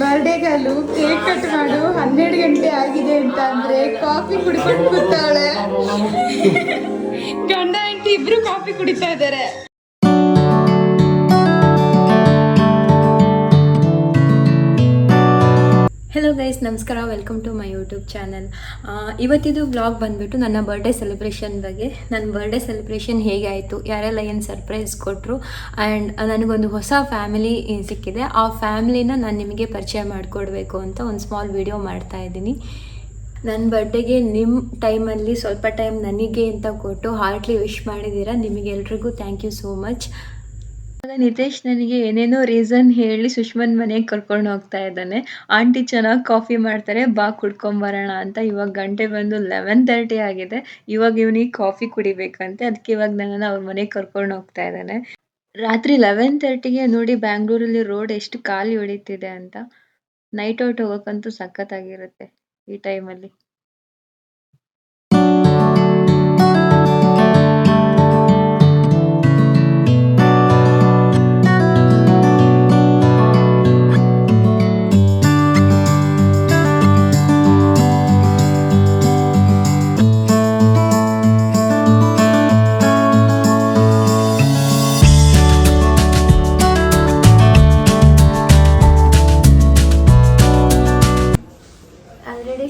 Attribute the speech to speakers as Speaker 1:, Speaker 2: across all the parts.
Speaker 1: ಬರ್ಡೇಗಲು cake cut ಮಾಡು 12 ಗಂಟೆ ಆಗಿದೆ ಅಂತ ಅಂದ್ರೆ ಕಾಫಿ ಕುಡ್ಕೊಂಡು ಕೂತಾವಳೆ. ಗಂಡ ಹೆಂಡತಿ ಇಬ್ರು ಕಾಫಿ ಕುಡಿತಾ ಇದ್ದಾರೆ.
Speaker 2: ಹೆಲೋ ಗೈಸ್, ನಮಸ್ಕಾರ. Welcome to my YouTube channel. ಇವತ್ತಿದು ವ್ಲಾಗ್ ಬಂದುಬಿಟ್ಟು ನನ್ನ ಬರ್ಡೇ ಸೆಲೆಬ್ರೇಷನ್ ಬಗ್ಗೆ. ನನ್ನ ಬರ್ಡೇ ಸೆಲೆಬ್ರೇಷನ್ ಹೇಗೆ ಆಯಿತು, ಯಾರೆಲ್ಲ ಏನು ಸರ್ಪ್ರೈಸ್ ಕೊಟ್ಟರು, ಆ್ಯಂಡ್ ನನಗೊಂದು ಹೊಸ ಫ್ಯಾಮಿಲಿ ಸಿಕ್ಕಿದೆ. ಆ ಫ್ಯಾಮಿಲಿನ ನಾನು ನಿಮಗೆ ಪರಿಚಯ ಮಾಡಿಕೊಡ್ಬೇಕು ಅಂತ ಒಂದು ಸ್ಮಾಲ್ ವಿಡಿಯೋ ಮಾಡ್ತಾಯಿದ್ದೀನಿ. ನನ್ನ ಬರ್ಡೇಗೆ ನಿಮ್ಮ ಟೈಮಲ್ಲಿ ಸ್ವಲ್ಪ ಟೈಮ್ ನನಗೆ ಅಂತ ಕೊಟ್ಟು ಹಾರ್ಟ್ಲಿ ವಿಶ್ ಮಾಡಿದ್ದೀರಾ. ನಿಮಗೆಲ್ರಿಗೂ thank you so much. Nitesh ನನಗೆ ಏನೇನೋ ರೀಸನ್ ಹೇಳಿ ಸುಷ್ಮನ್ ಮನೆಗೆ ಕರ್ಕೊಂಡು ಹೋಗ್ತಾ ಇದ್ದಾನೆ. ಆಂಟಿ ಚೆನ್ನಾಗಿ ಕಾಫಿ ಮಾಡ್ತಾರೆ, ಬಾ ಕುಡ್ಕೊಂಬರೋಣ ಅಂತ. ಇವಾಗ ಗಂಟೆ ಬಂದು 11:30 ಆಗಿದೆ. ಇವಾಗ ಇವನಿಗೆ ಕಾಫಿ ಕುಡಿಬೇಕಂತೆ, ಅದಕ್ಕೆ ಇವಾಗ ನನ್ನನ್ನು ಅವ್ರ ಮನೆಗೆ ಕರ್ಕೊಂಡು ಹೋಗ್ತಾ ಇದ್ದಾನೆ. ರಾತ್ರಿ 11:30ಗೆ ನೋಡಿ ಬ್ಯಾಂಗ್ಳೂರಲ್ಲಿ ರೋಡ್ ಎಷ್ಟು ಖಾಲಿ ಹೊಡಿತಿದೆ ಅಂತ. ನೈಟ್ ಔಟ್ ಹೋಗೋಕ್ಕಂತೂ ಸಖತ್ತಾಗಿರುತ್ತೆ ಈ ಟೈಮಲ್ಲಿ.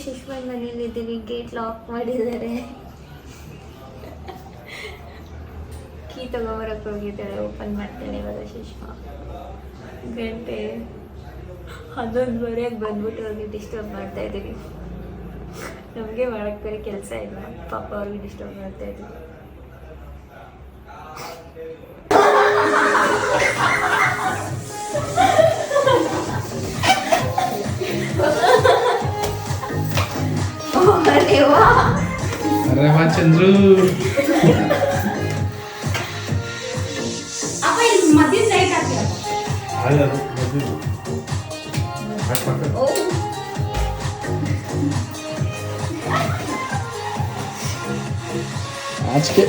Speaker 2: ಸುಷ್ಮನ್ ಮನೇಲಿ ಇದ್ದೀವಿ, ಗೇಟ್ ಲಾಕ್ ಮಾಡಿದ್ದಾರೆ. ಕೀ ತಗೊಂಬರಕ್ಕೆ ಹೋಗಿದ್ದಾಳೆ, ಓಪನ್ ಮಾಡ್ತೇನೆ ಇವಾಗ. ಸುಷ್ಮಾ ಗಂಟೆ 11:30 ಬಂದ್ಬಿಟ್ಟು ಅವ್ರಿಗೆ ಡಿಸ್ಟರ್ಬ್ ಮಾಡ್ತಾ ಇದ್ದೀವಿ. ನಮಗೆ ಮಾಡಕ್ಕೆ ಬೇರೆ ಕೆಲಸ ಇಲ್ಲ, ಪಾಪ ಅವ್ರಿಗೆ ಡಿಸ್ಟರ್ಬ್ ಮಾಡ್ತಾ ಇದ್ದೀವಿ.
Speaker 3: अरे वाह चंद्रू
Speaker 1: ಅಪ್ಪ ಇಲ್ಲಿ ಮಧ್ಯ ಸೈಡ್ ಹಾಕಿ.
Speaker 3: ಅದು ಮಧ್ಯ ಹಾಕ್ ಪಕ್ಕ. आज के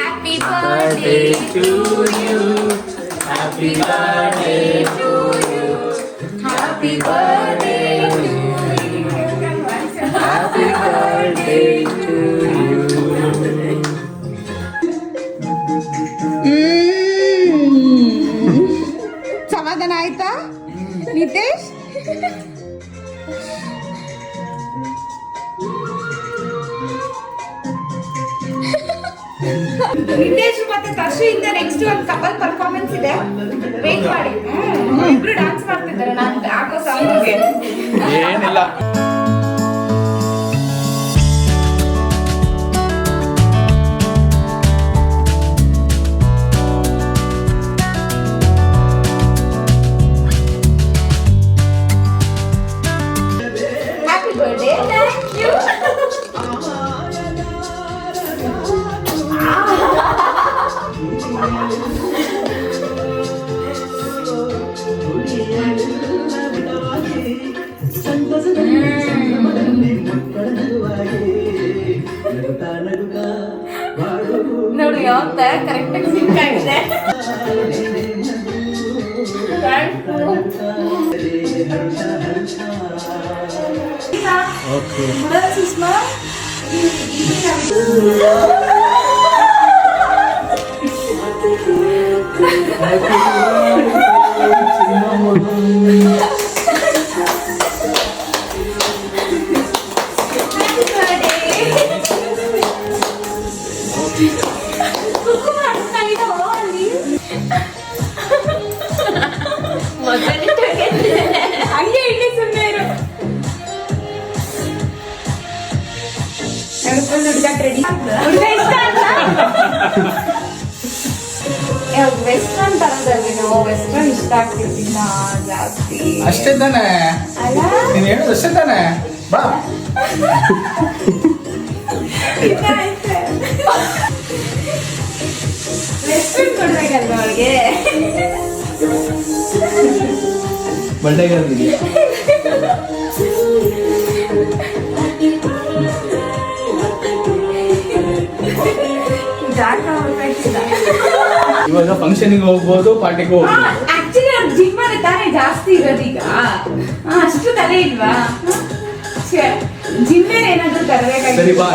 Speaker 1: Happy birthday to you. Happy birthday to you. Happy birthday to you. Happy birthday to you. ಸಮಾಧಾನ ಆಯ್ತಾ ನಿತೇಶ್? ನಿತೇಶ್ ಮತ್ತೆ ತಶು ಇಂದ ನೆಕ್ಸ್ಟ್ ಒಂದು ಕಪಲ್ ಪರ್ಫಾರ್ಮೆನ್ಸ್ ಇದೆ, ವೇಟ್ ಮಾಡಿ. ಇಬ್ರು ಡಾನ್ಸ್ ಮಾಡ್ತಿದ್ದಾರೆ ನಾನು ಹಾಕೋ ಸಾಂಗ್ಗೆ.
Speaker 3: ಏನಿಲ್ಲ.
Speaker 1: Happy birthday. Thank you. ನೋಡಿ ಯಾವ್ದ ಕರೆಕ್ಟಾಗಿ ಸಿಂಕ್ ಆಗಿದೆ.
Speaker 3: ಓಕೆ
Speaker 1: ಸುಷ್ಮಾ ಹಂಗೆ ಇಡಿ, ಸುಮ್ಮನೆ ಇರು. ರೆಡಿ ವೆಸ್ಟರ್ನ್ ತರದಲ್ಲಿ ನಾವು ವೆಸ್ಟರ್ನ್ ಇಷ್ಟ ಆಗ್ತಿರ್ತಿಲ್ಲ ಜಾಸ್ತಿ.
Speaker 3: ಅಷ್ಟೇ ತಾನೆ
Speaker 1: ಅಲ್ಲ
Speaker 3: ನೀನು ಹೇಳೋದು ಅಷ್ಟೇ ತಾನೆ. ಬಾ
Speaker 1: ರೆಸ್ಪೆಕ್ಟ್ ಕೊಡ್ಬೇಕಲ್ವ ಅವಳಿಗೆ.
Speaker 3: ಬಂಡೆಗಾಲಿಗೆ
Speaker 1: ಜಾಗ ಹೋಗ್ಬೇಕಿಲ್ಲ.
Speaker 3: ಇವಾಗ ಫಂಕ್ಷನಿಗೆ ಹೋಗ್ಬೋದು, ಪಾರ್ಟಿಗೆ ಹೋಗ್ಬೋದು.
Speaker 1: ಆಕ್ಚುಲಿ ಅವ್ರು ಜಿಮ್ ಅಲ್ಲಿ ತಾನೇ ಜಾಸ್ತಿ ಇರೋದೀಗ. ಅಷ್ಟು ತಲೆ ಇಲ್ವಾ? ಜಿಮ್ ಏನಾದ್ರು
Speaker 3: ಸರಿ ಬಾ.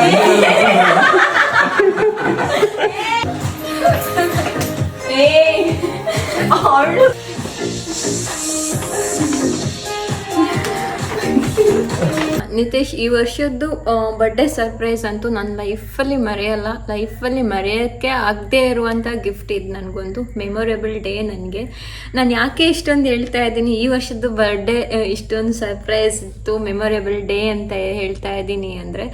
Speaker 1: ಅವಳು
Speaker 2: ನಿತೇಶ್, ಈ ವರ್ಷದ್ದು ಬರ್ಡೇ ಸರ್ಪ್ರೈಸ್ ಅಂತೂ ನನ್ನ ಲೈಫಲ್ಲಿ ಮರೆಯಲ್ಲ. ಲೈಫಲ್ಲಿ ಮರೆಯೋಕ್ಕೆ ಆಗದೆ ಇರುವಂಥ ಗಿಫ್ಟ್ ಇದು ನನಗೊಂದು ಮೆಮೊರೇಬಲ್ ಡೇ. ನನಗೆ ನಾನು ಯಾಕೆ ಇಷ್ಟೊಂದು ಹೇಳ್ತಾ ಇದ್ದೀನಿ, ಈ ವರ್ಷದ್ದು ಬರ್ಡೇ ಇಷ್ಟೊಂದು ಸರ್ಪ್ರೈಸ್ ಇತ್ತು, ಮೆಮೊರೇಬಲ್ ಡೇ ಅಂತ ಹೇಳ್ತಾ ಇದ್ದೀನಿ ಅಂದರೆ,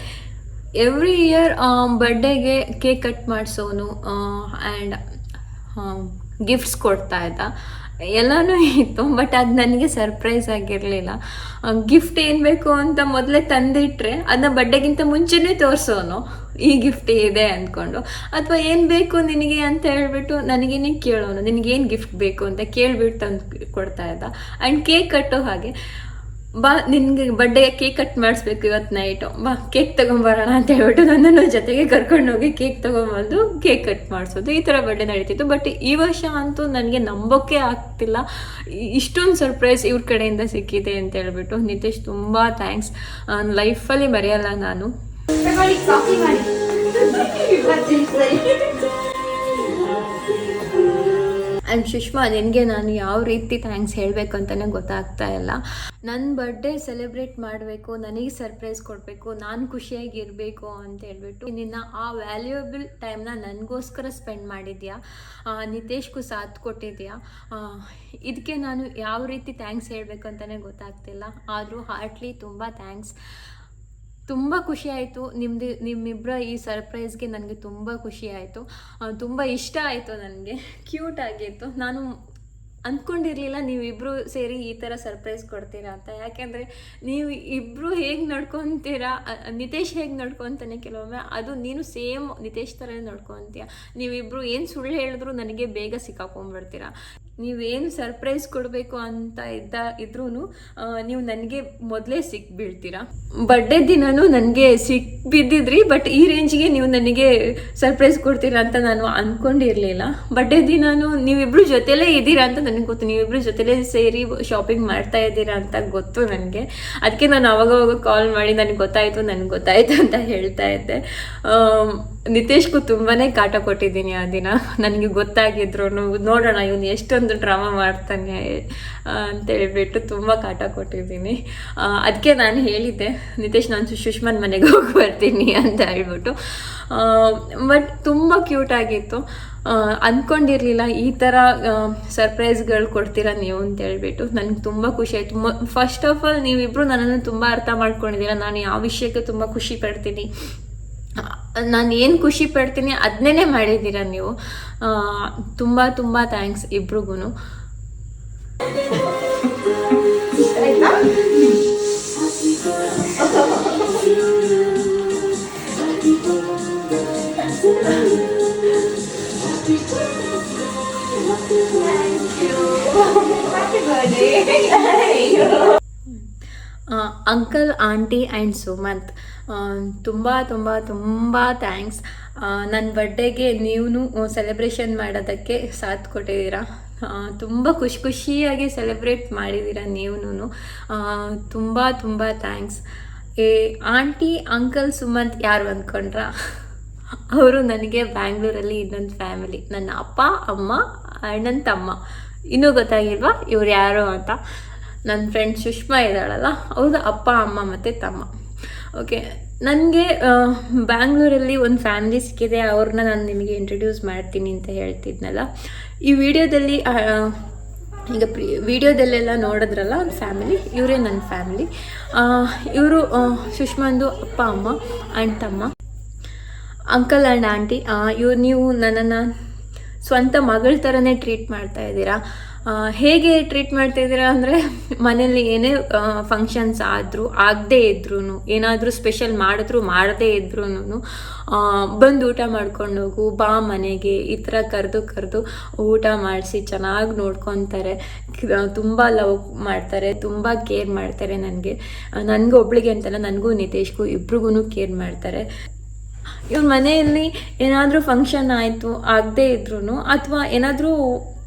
Speaker 2: ಎವ್ರಿ ಇಯರ್ ಬರ್ಡೇಗೆ ಕೇಕ್ ಕಟ್ ಮಾಡಿಸೋನು ಆ್ಯಂಡ್ ಗಿಫ್ಟ್ಸ್ ಕೊಡ್ತಾ ಇದ್ದ, ಎಲ್ಲನೂ ಇತ್ತು. ಬಟ್ ಅದು ನನಗೆ ಸರ್ಪ್ರೈಸ್ ಆಗಿರಲಿಲ್ಲ. ಗಿಫ್ಟ್ ಏನು ಬೇಕು ಅಂತ ಮೊದಲೇ ತಂದಿಟ್ರೆ ಅದನ್ನ ಬರ್ಡೇಗಿಂತ ಮುಂಚೆನೇ ತೋರಿಸೋನು, ಈ ಗಿಫ್ಟ್ ಇದೆ ಅಂದ್ಕೊಂಡು. ಅಥವಾ ಏನು ಬೇಕು ನಿನಗೆ ಅಂತ ಹೇಳ್ಬಿಟ್ಟು ನನಗೇನೆ ಕೇಳೋನು, ನಿನಗೇನು ಗಿಫ್ಟ್ ಬೇಕು ಅಂತ ಕೇಳಿಬಿಟ್ಟು ತಂದು ಕೊಡ್ತಾ ಇದ್ದ. ಆ್ಯಂಡ್ ಕೇಕ್ ಕಟ್ಟೋ ಹಾಗೆ, ಬಾ ನಿನಗೆ ಬರ್ಡೇ ಕೇಕ್ ಕಟ್ ಮಾಡಿಸ್ಬೇಕು ಇವತ್ತು ನೈಟು, ಬಾ ಕೇಕ್ ತೊಗೊಂಬರೋಣ ಅಂತ ಹೇಳ್ಬಿಟ್ಟು ನನ್ನನ್ನು ಜೊತೆಗೆ ಕರ್ಕೊಂಡೋಗಿ ಕೇಕ್ ತೊಗೊಂಬಂದು ಕೇಕ್ ಕಟ್ ಮಾಡಿಸೋದು, ಈ ಥರ ಬರ್ಡೇ ನಡೀತಿತ್ತು. ಬಟ್ ಈ ವರ್ಷ ಅಂತೂ ನನಗೆ ನಂಬೋಕ್ಕೆ ಆಗ್ತಿಲ್ಲ, ಇಷ್ಟೊಂದು ಸರ್ಪ್ರೈಸ್ ಇವ್ರ ಕಡೆಯಿಂದ ಸಿಕ್ಕಿದೆ ಅಂತ ಹೇಳ್ಬಿಟ್ಟು. ನಿತೇಶ್ ತುಂಬ ಥ್ಯಾಂಕ್ಸ್, ಲೈಫಲ್ಲಿ ಮರೆಯಲ್ಲ ನಾನು.
Speaker 1: ಕಾಫಿ ಮಾಡಿ
Speaker 2: ಆ್ಯಂಡ್ ಸುಷ್ಮಾ, ನಿನಗೆ ನಾನು ಯಾವ ರೀತಿ ಥ್ಯಾಂಕ್ಸ್ ಹೇಳಬೇಕು ಅಂತಲೇ ಗೊತ್ತಾಗ್ತಾ ಇಲ್ಲ. ನನ್ನ ಬರ್ಡೇ ಸೆಲೆಬ್ರೇಟ್ ಮಾಡಬೇಕು, ನನಗೆ ಸರ್ಪ್ರೈಸ್ ಕೊಡಬೇಕು, ನಾನು ಖುಷಿಯಾಗಿರಬೇಕು ಅಂತ ಹೇಳ್ಬಿಟ್ಟು ನಿನ್ನ ಆ ವ್ಯಾಲ್ಯೂಯಬಲ್ ಟೈಮ್ನ ನನಗೋಸ್ಕರ ಸ್ಪೆಂಡ್ ಮಾಡಿದ್ಯಾ, ನಿತೇಶ್ಗೂ ಸಾಥ್ ಕೊಟ್ಟಿದ್ಯಾ. ಇದಕ್ಕೆ ನಾನು ಯಾವ ರೀತಿ ಥ್ಯಾಂಕ್ಸ್ ಹೇಳಬೇಕು ಅಂತಲೇ ಗೊತ್ತಾಗ್ತಿಲ್ಲ. ಆದರೂ ಹಾರ್ಟ್ಲಿ ತುಂಬ ಥ್ಯಾಂಕ್ಸ್. ತುಂಬ ಖುಷಿ ಆಯಿತು ನಿಮ್ಮಿಬ್ಬರ ಈ ಸರ್ಪ್ರೈಸ್ಗೆ. ನನಗೆ ತುಂಬ ಖುಷಿ ಆಯಿತು, ತುಂಬ ಇಷ್ಟ ಆಯಿತು, ನನಗೆ ಕ್ಯೂಟ್ ಆಗಿತ್ತು. ನಾನು ಅಂದ್ಕೊಂಡಿರಲಿಲ್ಲ ನೀವಿಬ್ಬರು ಸೇರಿ ಈ ಥರ ಸರ್ಪ್ರೈಸ್ ಕೊಡ್ತೀರಾ ಅಂತ. ಯಾಕೆಂದರೆ ನೀವು ಇಬ್ಬರು ಹೇಗೆ ನಡ್ಕೊತೀರಾ, ನಿತೇಶ್ ಹೇಗೆ ನಡ್ಕೊತಾನೆ ಕೆಲವೊಮ್ಮೆ, ಅದು ನೀನು ಸೇಮ್ ನಿತೇಶ್ ಥರನೇ ನಡ್ಕೊತೀಯ. ನೀವಿಬ್ಬರು ಏನು ಸುಳ್ಳು ಹೇಳಿದ್ರು ನನಗೆ ಬೇಗ ಸಿಕ್ಕಾಕೊಂಡ್ಬಿಡ್ತೀರ. ನೀವೇನು ಸರ್ಪ್ರೈಸ್ ಕೊಡಬೇಕು ಅಂತ ಇದ್ರೂ ನೀವು ನನಗೆ ಮೊದಲೇ ಸಿಕ್ಬಿಡ್ತೀರ. ಬರ್ಡೇ ದಿನವೂ ನನಗೆ ಸಿಕ್ಬಿದ್ದಿದ್ರಿ, ಬಟ್ ಈ ರೇಂಜಿಗೆ ನೀವು ನನಗೆ ಸರ್ಪ್ರೈಸ್ ಕೊಡ್ತೀರಾ ಅಂತ ನಾನು ಅಂದ್ಕೊಂಡಿರಲಿಲ್ಲ. ಬರ್ಡೇ ದಿನವೂ ನೀವಿಬ್ಬರು ಜೊತೆಲೇ ಇದ್ದೀರಾ ಅಂತ ನನಗೆ ಗೊತ್ತು, ನೀವಿಬ್ಬರು ಜೊತೆಲೇ ಸೇರಿ ಶಾಪಿಂಗ್ ಮಾಡ್ತಾ ಇದ್ದೀರಾ ಅಂತ ಗೊತ್ತು ನನಗೆ. ಅದಕ್ಕೆ ನಾನು ಅವಾಗವಾಗ ಕಾಲ್ ಮಾಡಿ ನನಗೆ ಗೊತ್ತಾಯಿತು ಅಂತ ಹೇಳ್ತಾ ಇದ್ದೆ. ನಿತೇಶ್ಗೂ ತುಂಬಾ ಕಾಟ ಕೊಟ್ಟಿದ್ದೀನಿ ಆ ದಿನ. ನನಗೆ ಗೊತ್ತಾಗಿದ್ರು ನೋಡೋಣ ಇವನು ಎಷ್ಟೊಂದು ಡ್ರಾಮಾ ಮಾಡ್ತಾನೆ ಅಂತೇಳ್ಬಿಟ್ಟು ತುಂಬ ಕಾಟ ಕೊಟ್ಟಿದ್ದೀನಿ. ಅದಕ್ಕೆ ನಾನು ಹೇಳಿದ್ದೆ ನಿತೇಶ್, ನಾನು ಸುಷ್ಮಾನ್ ಮನೆಗೆ ಹೋಗಿ ಬರ್ತೀನಿ ಅಂತ ಹೇಳ್ಬಿಟ್ಟು. ಬಟ್ ತುಂಬ ಕ್ಯೂಟಾಗಿತ್ತು. ಅಂದ್ಕೊಂಡಿರಲಿಲ್ಲ ಈ ಥರ ಸರ್ಪ್ರೈಸ್ಗಳು ಕೊಡ್ತೀರಾ ನೀವು ಅಂತ ಹೇಳ್ಬಿಟ್ಟು. ನನಗೆ ತುಂಬ ಖುಷಿ ಆಯಿತು. ಫಸ್ಟ್ ಆಫ್ ಆಲ್ ನೀವಿಬ್ಬರು ನನ್ನನ್ನು ತುಂಬ ಅರ್ಥ ಮಾಡ್ಕೊಂಡಿದ್ದೀರಾ. ನಾನು ಯಾವ ವಿಷಯಕ್ಕೆ ತುಂಬ ಖುಷಿ ಪಡ್ತೀನಿ, ನಾನು ಏನು ಖುಷಿ ಪಡ್ತೀನಿ ಅದನ್ನೇ ಮಾಡಿದ್ದೀರಾ ನೀವು. ತುಂಬ ತುಂಬ ಥ್ಯಾಂಕ್ಸ್ ಇಬ್ರಿಗೂ. ಅಂಕಲ್, ಆಂಟಿ ಆ್ಯಂಡ್ ಸುಮಂತ್, ತುಂಬ ತುಂಬ ತುಂಬ ಥ್ಯಾಂಕ್ಸ್. ನನ್ನ ಬರ್ಡೇಗೆ ನೀವು ಸೆಲೆಬ್ರೇಷನ್ ಮಾಡೋದಕ್ಕೆ ಸಾಥ್ ಕೊಟ್ಟಿದ್ದೀರಾ. ತುಂಬ ಖುಷಿಯಾಗಿ ಸೆಲೆಬ್ರೇಟ್ ಮಾಡಿದ್ದೀರಾ ನೀವು. ತುಂಬ ತುಂಬ ಥ್ಯಾಂಕ್ಸ್. ಆಂಟಿ, ಅಂಕಲ್, ಸುಮಂತ್ ಯಾರು ಅಂದ್ಕೊಂಡ್ರ? ಅವರು ನನಗೆ ಬ್ಯಾಂಗ್ಳೂರಲ್ಲಿ ಇನ್ನೊಂದು ಫ್ಯಾಮಿಲಿ, ನನ್ನ ಅಪ್ಪ, ಅಮ್ಮ, ಅಣ್ಣನ ತಮ್ಮ. ಇನ್ನೂ ಗೊತ್ತಾಗಿಲ್ವಾ ಇವ್ರು ಯಾರು ಅಂತ? ನನ್ನ ಫ್ರೆಂಡ್ ಸುಷ್ಮಾ ಇದ್ದಾಳಲ್ಲ, ಅವ್ರದ್ದು ಅಪ್ಪ, ಅಮ್ಮ ಮತ್ತು ತಮ್ಮ. ಓಕೆ, ನನಗೆ ಬ್ಯಾಂಗ್ಳೂರಲ್ಲಿ ಒಂದು ಫ್ಯಾಮಿಲಿ ಸಿಕ್ಕಿದೆ, ಅವ್ರನ್ನ ನಾನು ನಿಮಗೆ ಇಂಟ್ರಡ್ಯೂಸ್ ಮಾಡ್ತೀನಿ ಅಂತ ಹೇಳ್ತಿದ್ನಲ್ಲ. ಈ ವಿಡಿಯೋದಲ್ಲಿ ಈಗ ವಿಡಿಯೋದಲ್ಲೆಲ್ಲ ನೋಡಿದ್ರಲ್ಲ ಒಂದು ಫ್ಯಾಮಿಲಿ, ಇವರೇ ನನ್ನ ಫ್ಯಾಮಿಲಿ. ಇವರು ಸುಷ್ಮಾಂದು ಅಪ್ಪ, ಅಮ್ಮ ಆ್ಯಂಡ್ ತಮ್ಮ. ಅಂಕಲ್ ಆ್ಯಂಡ್ ಆಂಟಿ, ನೀವು ನನ್ನನ್ನು ಸ್ವಂತ ಮಗಳ ಥರನೇ ಟ್ರೀಟ್ ಮಾಡ್ತಾ ಇದ್ದೀರಾ. ಹೇಗೆ ಟ್ರೀಟ್ ಮಾಡ್ತಾಯಿದ್ದೀರಾ ಅಂದರೆ ಮನೇಲಿ ಏನೇ ಫಂಕ್ಷನ್ಸ್ ಆದರೂ ಆಗದೇ ಇದ್ರೂ ಏನಾದರೂ ಸ್ಪೆಷಲ್ ಮಾಡಿದ್ರು ಮಾಡದೇ ಇದ್ರೂ ಬಂದು ಊಟ ಮಾಡ್ಕೊಂಡು ಹೋಗು, ಬಾ ಮನೆಗೆ, ಈ ಥರ ಕರೆದು ಊಟ ಮಾಡಿಸಿ ಚೆನ್ನಾಗಿ ನೋಡ್ಕೊತಾರೆ. ತುಂಬ ಲವ್ ಮಾಡ್ತಾರೆ, ತುಂಬ ಕೇರ್ ಮಾಡ್ತಾರೆ. ನನಗೂ ಒಬ್ಳಿಗೆ ಅಂತಲ್ಲ, ನನಗೂ ನಿತೇಶ್ಗೂ ಇಬ್ರಿಗೂ ಕೇರ್ ಮಾಡ್ತಾರೆ. ಇವ್ರ ಮನೆಯಲ್ಲಿ ಏನಾದರೂ ಫಂಕ್ಷನ್ ಆಯಿತು ಆಗದೇ ಇದ್ರೂ ಅಥವಾ ಏನಾದರೂ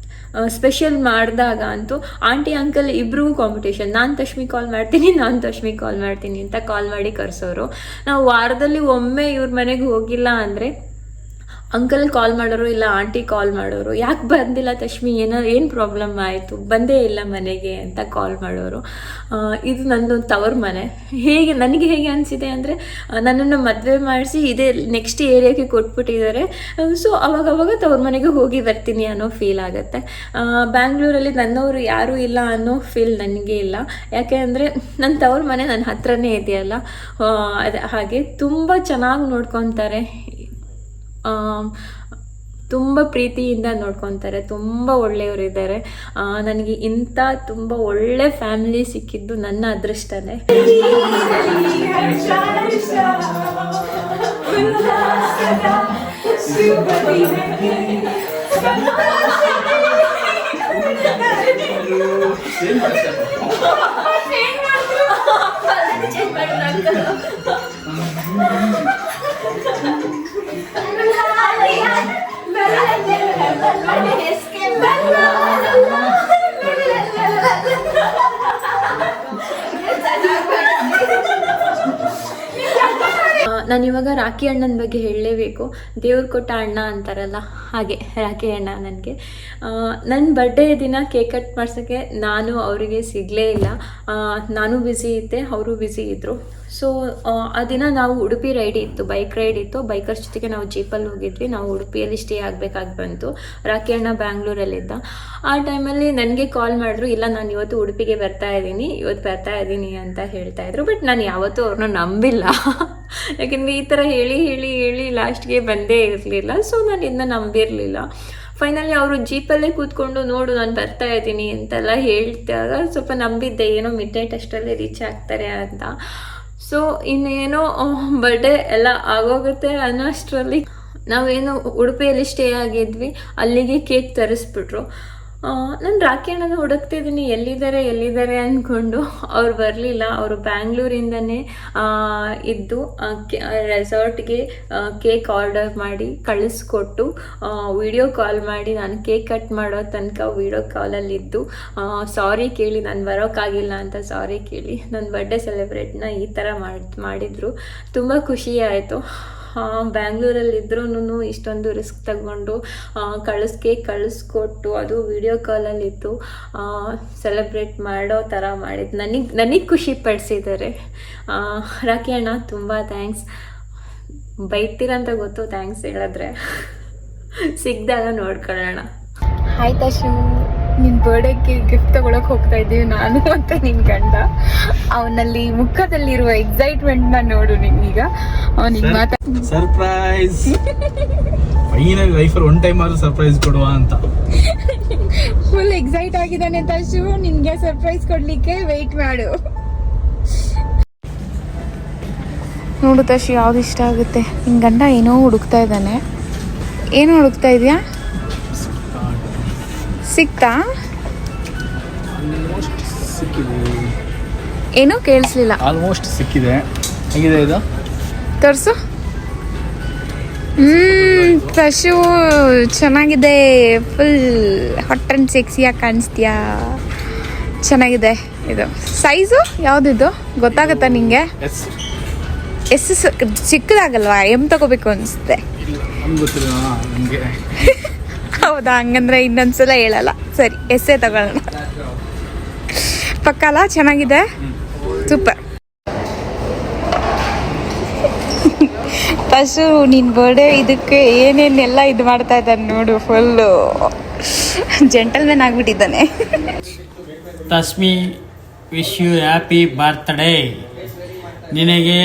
Speaker 2: ಸ್ಪೆಷಲ್ ಮಾಡಿದಾಗ ಅಂತೂ ಆಂಟಿ ಅಂಕಲ್ ಇಬ್ರಿಗೂ ಕಾಂಪಿಟೇಷನ್. ನಾನು ತಶ್ಮಿ ಕಾಲ್ ಮಾಡ್ತೀನಿ ಅಂತ ಕಾಲ್ ಮಾಡಿ ಕರೆಸೋರು. ನಾವು ವಾರದಲ್ಲಿ ಒಮ್ಮೆ ಇವ್ರ ಮನೆಗೆ ಹೋಗಿಲ್ಲ ಅಂದರೆ ಅಂಕಲ್ ಕಾಲ್ ಮಾಡೋರು, ಇಲ್ಲ ಆಂಟಿ ಕಾಲ್ ಮಾಡೋರು, ಯಾಕೆ ಬಂದಿಲ್ಲ ತಶ್ಮಿ, ಏನು ಪ್ರಾಬ್ಲಮ್ ಆಯಿತು, ಬಂದೇ ಇಲ್ಲ ಮನೆಗೆ ಅಂತ ಕಾಲ್ ಮಾಡೋರು. ಇದು ನಂದು ತವರು ಮನೆ. ನನಗೆ ಹೇಗೆ ಅನಿಸಿದೆ ಅಂದರೆ ನನ್ನನ್ನು ಮದುವೆ ಮಾಡಿಸಿ ಇದೇ ನೆಕ್ಸ್ಟ್ ಏರಿಯಾಗೆ ಕೊಟ್ಬಿಟ್ಟಿದ್ದಾರೆ. ಸೊ ಅವಾಗವಾಗ ತವ್ರ ಮನೆಗೆ ಹೋಗಿ ಬರ್ತೀನಿ ಅನ್ನೋ ಫೀಲ್ ಆಗುತ್ತೆ. ಬ್ಯಾಂಗ್ಳೂರಲ್ಲಿ ನನ್ನವರು ಯಾರೂ ಇಲ್ಲ ಅನ್ನೋ ಫೀಲ್ ನನಗೆ ಇಲ್ಲ. ಯಾಕೆ ಅಂದರೆ ನನ್ನ ತವ್ರ ಮನೆ ನನ್ನ ಹತ್ರನೇ ಇದೆಯಲ್ಲ, ಹಾಗೆ ತುಂಬ ಚೆನ್ನಾಗಿ ನೋಡ್ಕೊತಾರೆ, ತುಂಬ ಪ್ರೀತಿಯಿಂದ ನೋಡ್ಕೊತಾರೆ, ತುಂಬ ಒಳ್ಳೆಯವರಿದ್ದಾರೆ. ನನಗೆ ಇಂಥ ತುಂಬ ಒಳ್ಳೆ ಫ್ಯಾಮಿಲಿ ಸಿಕ್ಕಿದ್ದು ನನ್ನ ಅದೃಷ್ಟನೇ. ನಾನಿವಾಗ ರಾಖಿ ಅಣ್ಣನ ಬಗ್ಗೆ ಹೇಳಲೇಬೇಕು. ದೇವ್ರು ಕೊಟ್ಟ ಅಣ್ಣ ಅಂತಾರಲ್ಲ, ಹಾಗೆ ರಾಖಿ ಅಣ್ಣ ನನಗೆ. ನನ್ನ ಬರ್ಡೇ ದಿನ ಕೇಕ್ ಕಟ್ ಮಾಡ್ಸೋಕ್ಕೆ ನಾನು ಅವರಿಗೆ ಸಿಗಲೇ ಇಲ್ಲ. ನಾನು ಬ್ಯುಸಿ ಇದ್ದೆ, ಅವರು ಬ್ಯುಸಿ ಇದ್ದರು. ಸೊ ಆ ದಿನ ನಾವು ಉಡುಪಿ ರೈಡ್ ಇತ್ತು, ಬೈಕ್ ರೈಡ್ ಇತ್ತು. ಬೈಕರ್ಸ್ ಜೊತೆಗೆ ನಾವು ಜೀಪಲ್ಲಿ ಹೋಗಿದ್ವಿ. ನಾವು ಉಡುಪಿಯಲ್ಲಿ ಸ್ಟೇ ಆಗಬೇಕಾಗಿ ಬಂತು. ರಾಖಿ ಅಣ್ಣ ಬ್ಯಾಂಗ್ಳೂರಲ್ಲಿದ್ದ. ಆ ಟೈಮಲ್ಲಿ ನನಗೆ ಕಾಲ್ ಮಾಡಿದ್ರು, ಇಲ್ಲ ನಾನು ಇವತ್ತು ಉಡುಪಿಗೆ ಬರ್ತಾ ಇದ್ದೀನಿ ಅಂತ ಹೇಳ್ತಾಯಿದ್ರು. ಬಟ್ ನಾನು ಯಾವತ್ತೂ ಅವ್ರನ್ನ ನಂಬಿಲ್ಲ. ಯಾಕೆಂದರೆ ಈ ಥರ ಹೇಳಿ ಲಾಸ್ಟ್ಗೆ ಬಂದೇ ಇರಲಿಲ್ಲ. ಸೊ ನಾನು ಇದನ್ನ ನಂಬಿರಲಿಲ್ಲ. ಫೈನಲಿ ಅವರು ಜೀಪಲ್ಲೇ ಕೂತ್ಕೊಂಡು ನೋಡು ನಾನು ಬರ್ತಾ ಇದ್ದೀನಿ ಅಂತೆಲ್ಲ ಹೇಳ್ದಾಗ ಸ್ವಲ್ಪ ನಂಬಿದ್ದೆ, ಏನೋ ಮಿಡ್ ನೈಟ್ ಅಷ್ಟರಲ್ಲೇ ರೀಚ್ ಆಗ್ತಾರೆ ಅಂತ. ಸೊ ಇನ್ನೇನೋ ಬರ್ಡೇ ಎಲ್ಲ ಆಗೋಗುತ್ತೆ ಅನ್ನೋಷ್ಟರಲ್ಲಿ ನಾವೇನು ಉಡುಪಿಯಲ್ಲಿ ಸ್ಟೇ ಆಗಿದ್ವಿ, ಅಲ್ಲಿಗೆ ಕೇಕ್ ತರಿಸ್ಬಿಟ್ರು. ನಾನು ರಾಖಿ ಅಣ್ಣನ ಹುಡುಕ್ತಿದ್ದೀನಿ, ಎಲ್ಲಿದ್ದಾರೆ ಅಂದ್ಕೊಂಡು ಅವ್ರು ಬರಲಿಲ್ಲ. ಅವರು ಬ್ಯಾಂಗ್ಳೂರಿಂದನೇ ಇದ್ದು ರೆಸಾರ್ಟ್ಗೆ ಕೇಕ್ ಆರ್ಡರ್ ಮಾಡಿ ಕಳಿಸ್ಕೊಟ್ಟು ವಿಡಿಯೋ ಕಾಲ್ ಮಾಡಿ ನಾನು ಕೇಕ್ ಕಟ್ ಮಾಡೋ ತನಕ ವಿಡಿಯೋ ಕಾಲಲ್ಲಿದ್ದು ಸಾರಿ ಕೇಳಿ, ನಾನು ಬರೋಕ್ಕಾಗಿಲ್ಲ ಅಂತ ಸಾರಿ ಕೇಳಿ ನನ್ನ ಬರ್ಡೇ ಸೆಲೆಬ್ರೇಟ್ನ ಈ ಥರ ಮಾಡಿದ್ರು. ತುಂಬ ಖುಷಿ ಆಯಿತು. ಬ್ಯಾಂಗ್ಳೂರಲ್ಲಿದ್ರೂ ಇಷ್ಟೊಂದು ರಿಸ್ಕ್ ತಗೊಂಡು ಕೇಕ್ ಕಳಿಸ್ಕೊಟ್ಟು ಅದು ವಿಡಿಯೋ ಕಾಲಲ್ಲಿತ್ತು ಸೆಲೆಬ್ರೇಟ್ ಮಾಡೋ ಥರ ಮಾಡಿದ್ದು ನನಗೆ ಖುಷಿ ಪಡಿಸಿದ್ದಾರೆ. ರಾಖಿ ಅಣ್ಣ ತುಂಬ ಥ್ಯಾಂಕ್ಸ್. ಬೈತೀರಂತ ಗೊತ್ತು ಥ್ಯಾಂಕ್ಸ್ ಹೇಳಿದ್ರೆ, ಸಿಕ್ಕಿದಾಗ ನೋಡ್ಕೊಳ್ಳೋಣ.
Speaker 1: ಆಯ್ತಾ ಶೂ, ನಿನ್ನ ಬರ್ಡೇಗೆ ಗಿಫ್ಟ್ ತಗೊಳಕ್ ಹೋಗ್ತಾ ಇದ್ದೀವಿ ನಾನು ಮತ್ತು ನಿನ್ನ ಗಂಡ. ಅವನಲ್ಲಿ ಮುಖದಲ್ಲಿರುವ ಎಕ್ಸೈಟ್ಮೆಂಟ್ನ ನೋಡು ನೀನೀಗ. ಅವನಿಗೆ
Speaker 3: ಸರ್ಪ್ರೈಸ್, ಫೈನಲ್ ಲೈಫಲ್ಲಿ ಒನ್ ಟೈಮ್ ಆದ್ರೂ ಸರ್ಪ್ರೈಸ್ ಕೊಡುವ ಅಂತ
Speaker 1: ಫುಲ್ ಎಕ್ಸೈಟ್ ಆಗಿದ್ದಾನೆ ತಶು. ನಿನ್ಗೆ ಸರ್ಪ್ರೈಸ್ ಕೊಡ್ಲಿಕ್ಕೆ ವೆಯ್ಟ್ ಮಾಡು. ನೋಡು ತಶು, ಯಾವ್ದು ಇಷ್ಟ ಆಗುತ್ತೆ? ನಿನ್ನ ಗಂಡ ಏನೋ ಹುಡುಕ್ತಾ ಇದ್ದಾನೆ. ಏನು ಹುಡುಕ್ತಾ ಇದೆಯಾ? ಸಿಕ್ತಾ? ಏನೋ ಕೇಳಿಸ್ಲಿಲ್ಲ.
Speaker 3: ಆಲ್ಮೋಸ್ಟ್ ಸಿಕ್ಕಿದೆ. ಹೇಗಿದೆ ಇದು?
Speaker 1: ತೋರಿಸು. ತಶು ಚೆನ್ನಾಗಿದೆ, ಫುಲ್ ಹಾಟ್ ಆ್ಯಂಡ್ ಸೆಕ್ಸಿಯಾಗಿ ಕಾಣಿಸ್ತೀಯಾ. ಚೆನ್ನಾಗಿದೆ. ಇದು ಸೈಜು ಯಾವುದಿದು ಗೊತ್ತಾಗತ್ತಾ ನಿಂಗೆ? ಎಸ್ ಚಿಕ್ಕದಾಗಲ್ವಾ? ಎಮ್ ತಗೋಬೇಕು ಅನಿಸುತ್ತೆ. ಹೌದಾ? ಹಂಗಂದ್ರೆ ಇನ್ನೊಂದ್ಸಲ ಹೇಳಲ್ಲ. ಸರಿ, ಎಸ್ಸೇ ತಗೊಳ್ಳೋಣ. ಪಕ್ಕಲ್ಲ? ಚೆನ್ನಾಗಿದೆ, ಸೂಪರ್. ಫಸ್ಟು ನಿನ್ನ ಬರ್ಡೇ ಇದಕ್ಕೆ ಏನೇನೆಲ್ಲ ಇದು ಮಾಡ್ತಾ ಇದ್ದಾನೆ ನೋಡು. ಫುಲ್ಲು ಜೆಂಟಲ್ಮೆನ್ ಆಗಿಬಿಟ್ಟಿದ್ದಾನೆ.
Speaker 4: Tasmi, wish you happy birthday. ನಿನಗೆ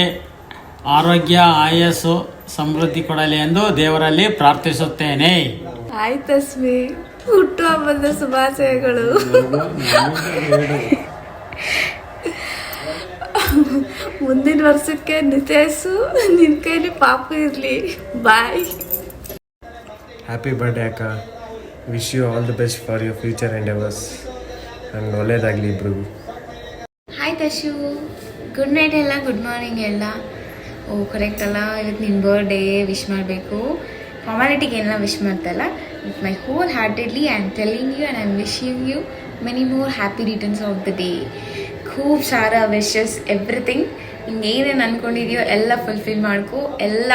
Speaker 4: ಆರೋಗ್ಯ, ಆಯಸ್ಸು, ಸಮೃದ್ಧಿ ಕೊಡಲಿ ಎಂದು ದೇವರಲ್ಲಿ ಪ್ರಾರ್ಥಿಸುತ್ತೇನೆ.
Speaker 1: ಆಯ್ತು ತಸ್ಮಿ,
Speaker 2: ಹುಟ್ಟುಹಬ್ಬದ ಶುಭಾಶಯಗಳು. ಮುಂದಿನ ವರ್ಷಕ್ಕೆ ನಿತೇಶು ನಿನ್ನ ಕೈಲಿ ಪಾಪು ಇರಲಿ. ಬಾಯ್.
Speaker 5: ಹ್ಯಾಪಿ ಬರ್ಡೇ ಅಕ್ಕ. Wish you all the best for your future endeavours. ನಮ್ಗೆ ಒಳ್ಳೇದಾಗಲಿ ಇಬ್ರಿಗೂ.
Speaker 1: ಹಾಯ್ ತಶು, ಗುಡ್ ನೈಟ್ ಎಲ್ಲ, ಗುಡ್ ಮಾರ್ನಿಂಗ್ ಎಲ್ಲ. ಓ ಕರೆಕ್ಟ್ ಅಲ್ಲ, ಇವತ್ತು ನಿನ್ನ ಬರ್ಡೇ ವಿಶ್ ಮಾಡಬೇಕು. ಫಾರ್ಮಾಲಿಟಿಗೆ ಏನೆಲ್ಲ ವಿಶ್ ಮಾಡ್ತಲ್ಲ, with my whole heartedly I am telling you and I am wishing you many more happy returns of the day. ಖೂಬ್ ಸಾರಾ ವಿಶಸ್, ಎವ್ರಿಥಿಂಗ್. ಹಿಂಗೆ ಏನೇನು ಅಂದ್ಕೊಂಡಿದೆಯೋ ಎಲ್ಲ ಫುಲ್ಫಿಲ್ ಮಾಡ್ಕೊ. ಎಲ್ಲ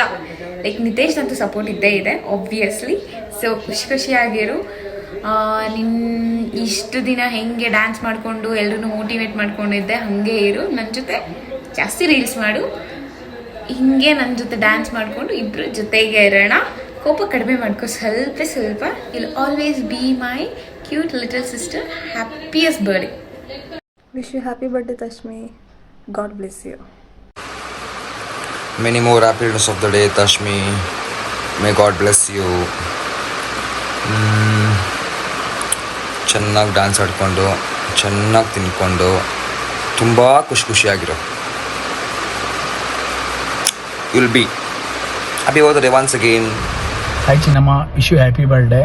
Speaker 1: ಲೈಕ್ ನಿತೇಶ್ ಅಂತೂ ಸಪೋರ್ಟ್ ಇದ್ದೇ ಇದೆ ಆಬ್ವಿಯಸ್ಲಿ. ಸೊ ಖುಷಿಯಾಗಿರು. ನಿನ್ನ ಇಷ್ಟು ದಿನ ಹೆಂಗೆ ಡ್ಯಾನ್ಸ್ ಮಾಡಿಕೊಂಡು ಎಲ್ಲರೂ ಮೋಟಿವೇಟ್ ಮಾಡ್ಕೊಂಡಿದ್ದೆ ಹಾಗೆ ಇರು. ನನ್ನ ಜೊತೆ ಜಾಸ್ತಿ ರೀಲ್ಸ್ ಮಾಡು, ಹಿಂಗೆ ನನ್ನ ಜೊತೆ ಡ್ಯಾನ್ಸ್ ಮಾಡಿಕೊಂಡು ಇಬ್ಬರು ಜೊತೆಗೆ ಇರೋಣ. ಕೋಪ ಕಡಿಮೆ ಮಾಡ್ಕೊ ಸ್ವಲ್ಪ. Will always be my cute little sister. Happiest birthday.
Speaker 6: Wish you happy birthday, Tashmi. God bless you.
Speaker 7: Many more happy returns of the day, Tashmi. May God bless you. ಚೆನ್ನಾಗಿ ಡ್ಯಾನ್ಸ್ ಆಡ್ಕೊಂಡು, ಚೆನ್ನಾಗಿ ತಿನ್ಕೊಂಡು, ತುಂಬ ಖುಷಿಯಾಗಿರೋ. Will be happy birthday once again.
Speaker 3: Hi ಚಿನ್ನಮ್ಮ, wish you happy birthday.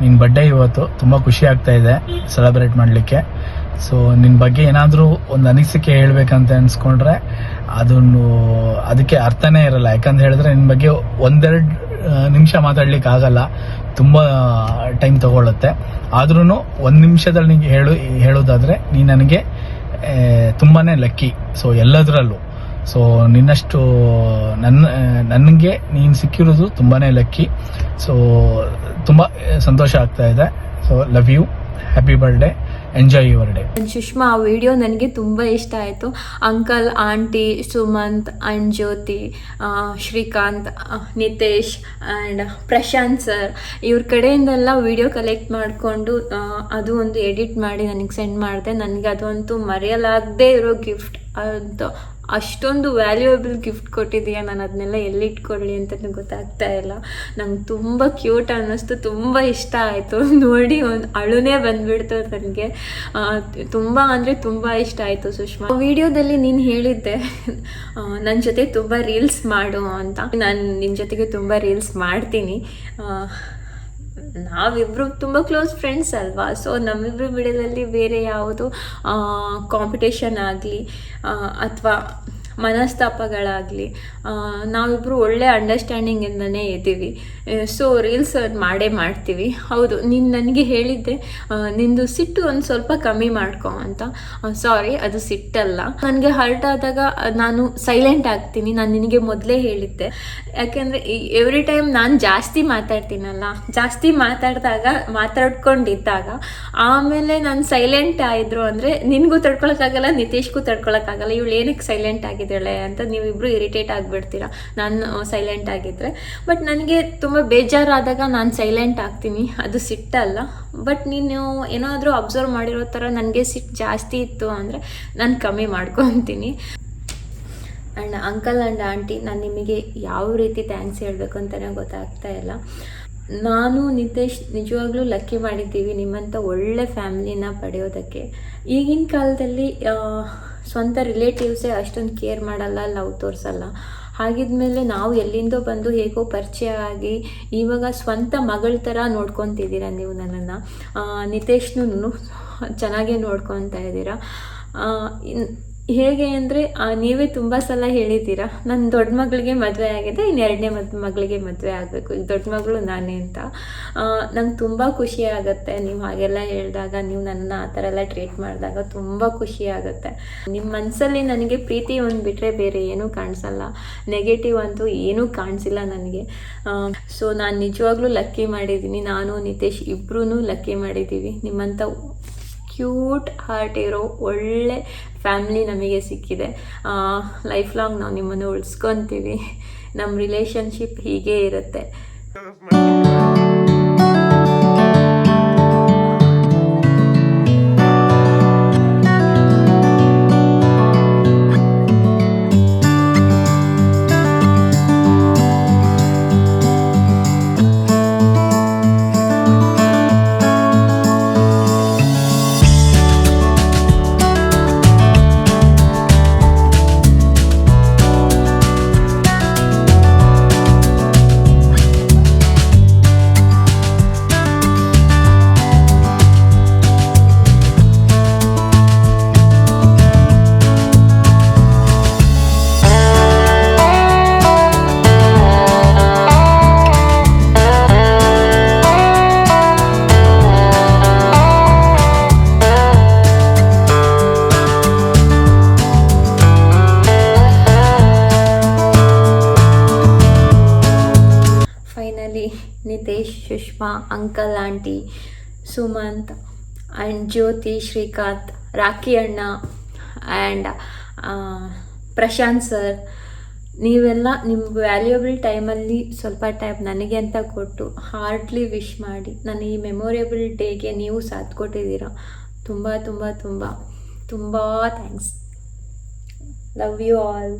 Speaker 3: ನಿನ್ನ birthday ಇವತ್ತು ತುಂಬ ಖುಷಿ ಆಗ್ತಾ ಇದೆ ಸೆಲೆಬ್ರೇಟ್ ಮಾಡಲಿಕ್ಕೆ. ಸೊ ನಿನ್ನ ಬಗ್ಗೆ ಏನಾದರೂ ಒಂದು ಅನಿಸಿಕೆ ಹೇಳ್ಬೇಕಂತ ಅನ್ಸ್ಕೊಂಡ್ರೆ ಅದಕ್ಕೆ ಅರ್ಥನೇ ಇರಲ್ಲ. ಯಾಕಂತ ಹೇಳಿದ್ರೆ ನಿನ್ನ ಬಗ್ಗೆ ಒಂದೆರಡು ನಿಮಿಷ ಮಾತಾಡ್ಲಿಕ್ಕೆ ಆಗಲ್ಲ, ತುಂಬ ಟೈಮ್ ತಗೊಳುತ್ತೆ. ಆದ್ರೂ ಒಂದು ನಿಮಿಷದಲ್ಲಿ ನಿಂಗೆ ಹೇಳೋದಾದ್ರೆ ನೀ ನನಗೆ ತುಂಬಾ ಲಕ್ಕಿ. ಸೊ ಎಲ್ಲದರಲ್ಲೂ ಸೊ ನಿನ್ನಷ್ಟು ನನಗೆ ನೀನು ಸಿಕ್ಕಿರೋದು ತುಂಬಾ ಲಕ್ಕಿ. ಸೊ ತುಂಬ ಸಂತೋಷ ಆಗ್ತಾ ಇದೆ. So love you, happy birthday, enjoy your day.
Speaker 2: Sushma, ಆ ವಿಡಿಯೋ ನನಗೆ ತುಂಬ ಇಷ್ಟ ಆಯಿತು. Uncle, aunty, Sumanth and Jyothi, Srikanth, Nitesh and Prashanth sir ಇವ್ರ ಕಡೆಯಿಂದೆಲ್ಲ ವಿಡಿಯೋ ಕಲೆಕ್ಟ್ ಮಾಡಿಕೊಂಡು ಅದು ಒಂದು ಎಡಿಟ್ ಮಾಡಿ ನನಗೆ ಸೆಂಡ್ ಮಾಡಿದೆ. ನನಗೆ ಅದಂತೂ ಮರೆಯಲಾಗದೇ ಇರೋ ಗಿಫ್ಟ್ ಅಂತ. ಅಷ್ಟೊಂದು ವ್ಯಾಲ್ಯೂಯಬಲ್ ಗಿಫ್ಟ್ ಕೊಟ್ಟಿದ್ದೀಯಾ, ನಾನು ಅದನ್ನೆಲ್ಲ ಎಲ್ಲಿಟ್ಕೊಳ್ಳಿ ಅಂತಲೂ ಗೊತ್ತಾಗ್ತಾ ಇಲ್ಲ. ನಂಗೆ ತುಂಬ ಕ್ಯೂಟ್ ಅನ್ನಿಸ್ತು, ತುಂಬ ಇಷ್ಟ ಆಯಿತು. ನೋಡಿ ಒಂದು ಅಳುನೇ ಬಂದುಬಿಡ್ತು ನನಗೆ. ತುಂಬ ಅಂದರೆ ತುಂಬ ಇಷ್ಟ ಆಯಿತು ಸುಷ್ಮಾ. ವಿಡಿಯೋದಲ್ಲಿ ನೀನು ಹೇಳಿದ್ದೆ ನನ್ನ ಜೊತೆ ತುಂಬ ರೀಲ್ಸ್ ಮಾಡು ಅಂತ. ನಾನು ನಿನ್ನ ಜೊತೆಗೆ ತುಂಬ ರೀಲ್ಸ್ ಮಾಡ್ತೀನಿ. ನಾವಿಬ್ಬರು ತುಂಬ ಕ್ಲೋಸ್ ಫ್ರೆಂಡ್ಸ್ ಅಲ್ವಾ. ಸೊ ನಮ್ಮಿಬ್ಬರು ವಿಡಿಯೋದಲ್ಲಿ ಬೇರೆ ಯಾವುದು ಕಾಂಪಿಟೇಷನ್ ಆಗಲಿ ಅಥವಾ ಮನಸ್ತಾಪಗಳಾಗಲಿ ನಾವಿಬ್ಬರು ಒಳ್ಳೆ ಅಂಡರ್ಸ್ಟ್ಯಾಂಡಿಂಗಿಂದನೇ ಇದ್ದೀವಿ. ಸೊ ರೀಲ್ಸ್ ಮಾಡೇ ಮಾಡ್ತೀವಿ. ಹೌದು, ನೀನು ನನಗೆ ಹೇಳಿದ್ದೆ ನಿಂದು ಸಿಟ್ಟು ಒಂದು ಸ್ವಲ್ಪ ಕಮ್ಮಿ ಮಾಡ್ಕೊ ಅಂತ. ಸಾರಿ, ಅದು ಸಿಟ್ಟಲ್ಲ. ನನಗೆ ಹರ್ಟ್ ಆದಾಗ ನಾನು ಸೈಲೆಂಟ್ ಆಗ್ತೀನಿ. ನಾನು ನಿನಗೆ ಮೊದಲೇ ಹೇಳಿದ್ದೆ. ಯಾಕೆಂದರೆ ಎವ್ರಿ ಟೈಮ್ ನಾನು ಜಾಸ್ತಿ ಮಾತಾಡ್ತೀನಲ್ಲ, ಜಾಸ್ತಿ ಮಾತಾಡ್ಕೊಂಡಿದ್ದಾಗ ಆಮೇಲೆ ನಾನು ಸೈಲೆಂಟ್ ಆಯಿದ್ರು ಅಂದರೆ ನಿನಗೂ ತಡ್ಕೊಳಕ್ಕಾಗಲ್ಲ, ನಿತೇಶ್ಗೂ ತಡ್ಕೊಳಕ್ಕಾಗಲ್ಲ. ಇವಳು ಏನಕ್ಕೆ ಸೈಲೆಂಟ್ ಆಗಿದ್ದಾಳೆ ಅಂತ ನೀವಿಬ್ಬರು ಇರಿಟೇಟ್ ಆಗಿಬಿಡ್ತೀರಾ ನಾನು ಸೈಲೆಂಟ್ ಆಗಿದ್ದರೆ. ಬಟ್ ನನಗೆ ತುಂಬ ಬೇಜಾರಾದಾಗ ನಾನು ಸೈಲೆಂಟ್ ಆಗ್ತೀನಿ, ಅದು ಸಿಟ್ಟಲ್ಲ. ಬಟ್ ನೀನು ಏನಾದರೂ ಅಬ್ಸರ್ವ್ ಮಾಡಿರೋ ಥರ ನನಗೆ ಸಿಟ್ಟು ಜಾಸ್ತಿ ಇತ್ತು ಅಂದರೆ ನಾನು ಕಮ್ಮಿ ಮಾಡ್ಕೊತೀನಿ. ಆ್ಯಂಡ್ ಅಂಕಲ್ ಆ್ಯಂಡ್ ಆಂಟಿ, ನಾನು ನಿಮಗೆ ಯಾವ ರೀತಿ ಥ್ಯಾಂಕ್ಸ್ ಹೇಳಬೇಕು ಅಂತಲೇ ಗೊತ್ತಾಗ್ತಾ ಇಲ್ಲ. ನಾನು ನಿತೇಶ್ ನಿಜವಾಗ್ಲೂ ಲಕ್ಕಿ ಮಾಡಿದ್ದೀವಿ ನಿಮ್ಮಂಥ ಒಳ್ಳೆ ಫ್ಯಾಮಿಲಿನ ಪಡೆಯೋದಕ್ಕೆ. ಈಗಿನ ಕಾಲದಲ್ಲಿ ಸ್ವಂತ ರಿಲೇಟಿವ್ಸೇ ಅಷ್ಟೊಂದು ಕೇರ್ ಮಾಡಲ್ಲ, ಲವ್ ತೋರಿಸಲ್ಲ. ಹಾಗಿದ್ಮೇಲೆ ನಾವು ಎಲ್ಲಿಂದೋ ಬಂದು ಹೇಗೋ ಪರಿಚಯ ಆಗಿ ಇವಾಗ ಸ್ವಂತ ಮಗಳ ಥರ ನೋಡ್ಕೊತಿದ್ದೀರಾ ನೀವು ನನ್ನನ್ನು. ನಿತೇಶ್ನೂ ಚೆನ್ನಾಗೇ ನೋಡ್ಕೊತಾ ಇದ್ದೀರಾ. ಹೇಗೆ ಅಂದರೆ ನೀವೇ ತುಂಬ ಸಲ ಹೇಳಿದ್ದೀರಾ, ನನ್ನ ದೊಡ್ಡ ಮಗಳಿಗೆ ಮದುವೆ ಆಗಿದೆ, ಇನ್ನು ಎರಡನೇ ಮಗಳಿಗೆ ಮದುವೆ ಆಗಬೇಕು, ಈಗ ದೊಡ್ಡ ಮಗಳು ನಾನೇ ಅಂತ. ನಂಗೆ ತುಂಬ ಖುಷಿ ಆಗುತ್ತೆ ನೀವು ಹಾಗೆಲ್ಲ ಹೇಳಿದಾಗ, ನೀವು ನನ್ನ ಆ ಥರ ಎಲ್ಲ ಟ್ರೀಟ್ ಮಾಡಿದಾಗ ತುಂಬ ಖುಷಿ ಆಗುತ್ತೆ. ನಿಮ್ಮ ಮನಸ್ಸಲ್ಲಿ ನನಗೆ ಪ್ರೀತಿ ಒಂದು ಬಿಟ್ಟರೆ ಬೇರೆ ಏನೂ ಕಾಣಿಸಲ್ಲ, ನೆಗೆಟಿವ್ ಅಂತೂ ಏನೂ ಕಾಣಿಸಿಲ್ಲ ನನಗೆ. ಸೊ ನಾನು ನಿಜವಾಗ್ಲೂ ಲಕ್ಕಿ ಮಾಡಿದ್ದೀನಿ. ನಾನು ನಿತೇಶ್ ಇಬ್ಬರೂ ಲಕ್ಕಿ ಮಾಡಿದ್ದೀವಿ. ನಿಮ್ಮಂಥ ಕ್ಯೂಟ್ ಹಾರ್ಟ್ ಇರೋ ಒಳ್ಳೆ ಫ್ಯಾಮ್ಲಿ ನಮಗೆ ಸಿಕ್ಕಿದೆ. ಲೈಫ್ ಲಾಂಗ್ ನಾವು ನಿಮ್ಮನ್ನು ಉಳಿಸ್ಕೊತೀವಿ. ನಮ್ಮ ರಿಲೇಷನ್ಶಿಪ್ ಹೀಗೇ ಇರುತ್ತೆ. Nitesh, Sushma, uncle, aunty, Sumanth and Jyothi, Srikanth, Rocky ಅಣ್ಣ ಆ್ಯಂಡ್ ಪ್ರಶಾಂತ್ ಸರ್, ನೀವೆಲ್ಲ ನಿಮ್ಮ ವ್ಯಾಲ್ಯೂಯಬಲ್ ಟೈಮಲ್ಲಿ ಸ್ವಲ್ಪ ಟೈಮ್ ನನಗೆ ಅಂತ ಕೊಟ್ಟು ಹಾರ್ಟ್ಲಿ ವಿಶ್ ಮಾಡಿ ನನ್ನ ಈ ಮೆಮೊರೇಬಲ್ ಡೇಗೆ ನೀವು ಸಾಥ್ ಕೊಟ್ಟಿದ್ದೀರಾ. ತುಂಬ ತುಂಬ ತುಂಬ ತುಂಬ ಥ್ಯಾಂಕ್ಸ್. Love you all.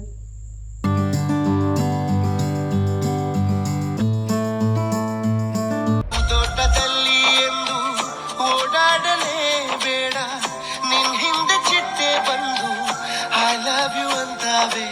Speaker 8: ತೋಟದಲ್ಲಿ ಎಂದು ಓಡಾಡಲೇ ಬೇಡ, ನಿನ್ ಹಿಂದೆ ಚಿಟ್ಟೆ ಬಂದು ಐ ಲವ್ ಯು ಅಂತಾವೆ.